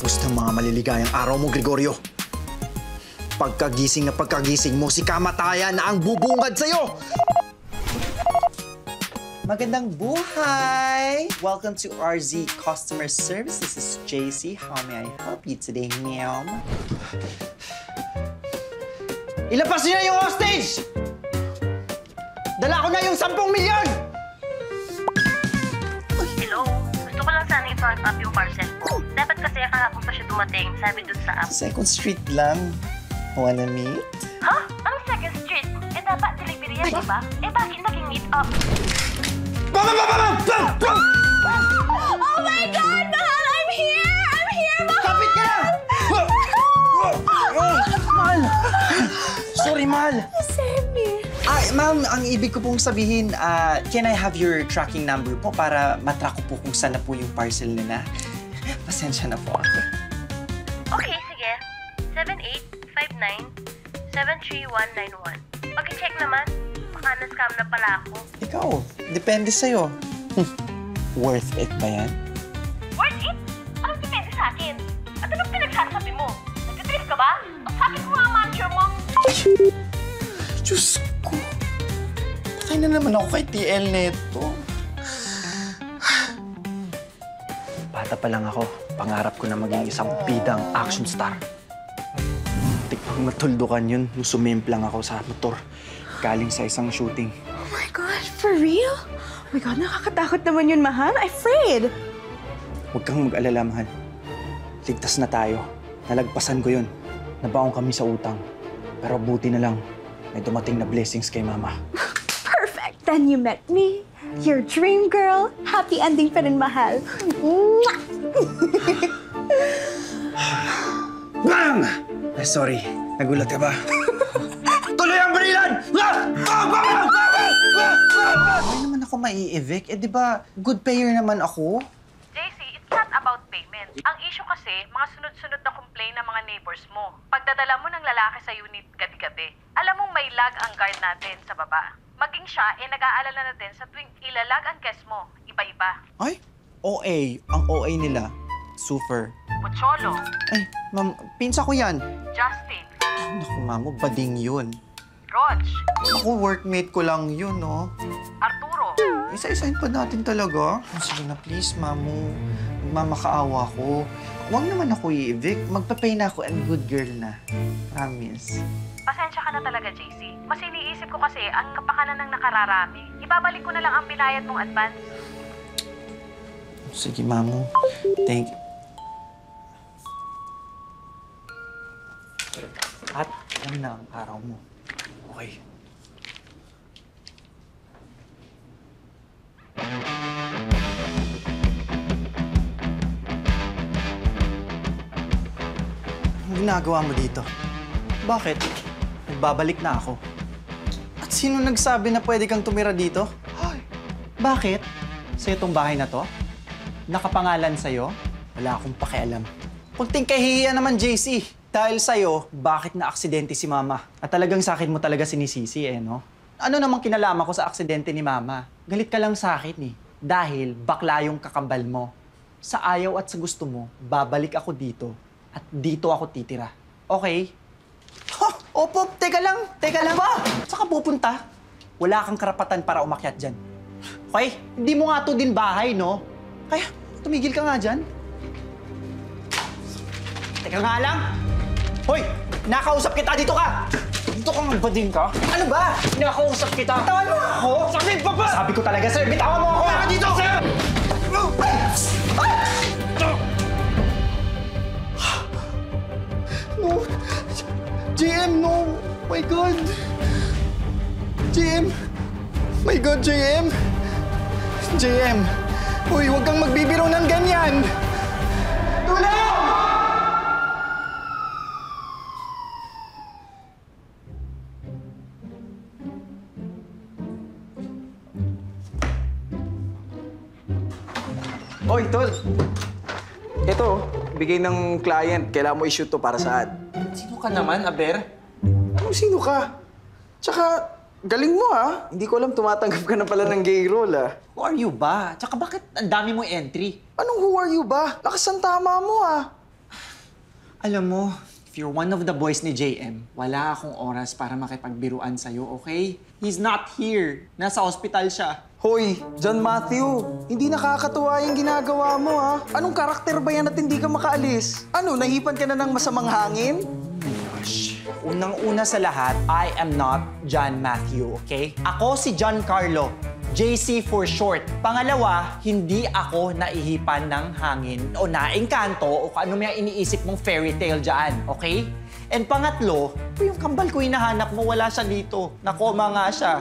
Tapos ng mga maliligayang araw mo, Gregorio. Pagkagising na pagkagising mo, si kamatayan na ang bubungad sa'yo! Magandang buhay! Welcome to RZ Customer Service. This is JC. How may I help you today, ma'am? Ilapas niyo na yung hostage! Dala ko na yung 10 milyon! Hello? Gusto ko lang sana i-front up yung parcel ko. Dapat kasi kahapon pa siya dumating, sabi dun sa app. Second Street lang. Wanna meet? Ha? Anong second street? Eh dapat delivery yan, di ba? Eh bakit naging meet up? Oh my God, Mahal! I'm here! I'm here, Mahal! Kapit ka lang! Mahal! Sorry, Mahal. Sammy! Ma'am, ang ibig ko pong sabihin, can I have your tracking number po para matrack ko po kung saan na po yung parcel nila? Pasensya na po ako. Okay, sige. 7859-73191. Pag-check naman, baka na-scam na pala ako. Ikaw, depende sa'yo. Worth it ba yan? Worth it? Anong depende sa akin? At anong pinagsasabi mo? Nagtitrip ka ba? Ang sakit mo nga ang manager mo. Diyos ko. Patay na naman ako kay TL neto. Bata pa lang ako, pangarap ko na maging isang bidang action star. Tikpang matuldukan yun nung sumimplang ako sa motor galing sa isang shooting. Oh my God, for real? Oh my God, nakakatakot naman yun, Mahal. I'm afraid. Huwag kang mag-alala, Mahal. Ligtas na tayo. Nalagpasan ko yun. Nabaong kami sa utang. Pero buti na lang, may dumating na blessings kay Mama. Perfect. Then you met me. Your dream girl. Happy ending pa rin, Mahal. Mwah! Bang! Ay, sorry. Nagulat ka ba? Tuloy ang barilan! Hindi naman ako mai-evict. Eh, di ba, good payer naman ako? JC, it's not about payment. Ang issue kasi, mga sunod-sunod na complaint ng mga neighbors mo. Pagdadala mo ng lalaki sa unit gabi-gabi, alam mong may lag ang guard natin sa baba. Maging siya, nag-aalala na din sa tuwing ilalag ang guest mo. Iba-iba. Ay, OA. Ang OA nila. Super. Pocholo, Ay, ma'am, pinsa ko yan. Justin, Naku, mamo, bading yun. Rog, Ako, workmate ko lang yun, no? Arturo. Isa-isahin pa natin talaga. Sige na, please, mamu. Magmamakaawa ko. Huwag naman ako i-evict. Magpapay na ako and good girl na. Promise. Pasensya ka na talaga, JC. Mas iniisip ko kasi ang kapakanan ng nakararami. Ibabalik ko na lang ang binayad mong advance. Sige, mamu. Thank you. At yan na ang araw mo. Okay. Anong ginagawa mo dito? Bakit? Nagbabalik na ako. At sino nagsabi na pwede kang tumira dito? Ay, bakit? Sa'yo tong bahay na to? Nakapangalan sa'yo? Wala akong pakialam. Kunting kahihiyan naman, JC. Dahil sa'yo, bakit na-aksidente si Mama? At talagang sa akin mo talaga sinisisi, no? Ano namang kinalaman ko sa aksidente ni Mama? Galit ka lang sa akin, eh. Dahil bakla yung kakambal mo. Sa ayaw at sa gusto mo, babalik ako dito at dito ako titira. Okay? Opo, teka lang ba? Saan ka pupunta? Wala kang karapatan para umakyat dyan. Okay? Hindi mo nga to din bahay, no? Kaya, tumigil ka nga dyan. Teka nga lang! Hoy! Nakausap kita! Dito ka! Dito ka magbading ka? Ano ba? Nakausap kita! Bitawan mo ako! Sabi pa ba? Sabi ko talaga, sir! Bitawan mo ako! Tara dito! Sir! No! JM, no! My God! JM! My God, JM! JM! Uy, huwag kang magbibiro ng ganyan! Tulong! Oy, Tol! Ito, bigay ng client. Kailangan mo i-shoot to para saan? Sino ka naman, Aber? Anong sino ka? Tsaka, galing mo ah. Hindi ko alam tumatanggap ka na pala ng gay role ah. Who are you ba? Tsaka bakit ang dami mo entry? Anong who are you ba? Lakas ang tama mo ah. Alam mo, if you're one of the boys ni JM, wala akong oras para makipagbiruan sa'yo, okay? He's not here. Nasa ospital siya. Hoy, John Matthew, hindi nakakatuwa yung ginagawa mo, ha? Anong karakter ba yan at hindi ka makaalis? Ano, nahipan ka na ng masamang hangin? Gosh. Unang-una sa lahat, I am not John Matthew, okay? Ako si John Carlo. JC for short. Pangalawa, hindi ako naihipan ng hangin o naengkanto o kung ano may iniisip mong fairy tale dyan, okay? And pangatlo, yung kambal ko hinahanap mo, wala siya dito. Nakoma nga siya.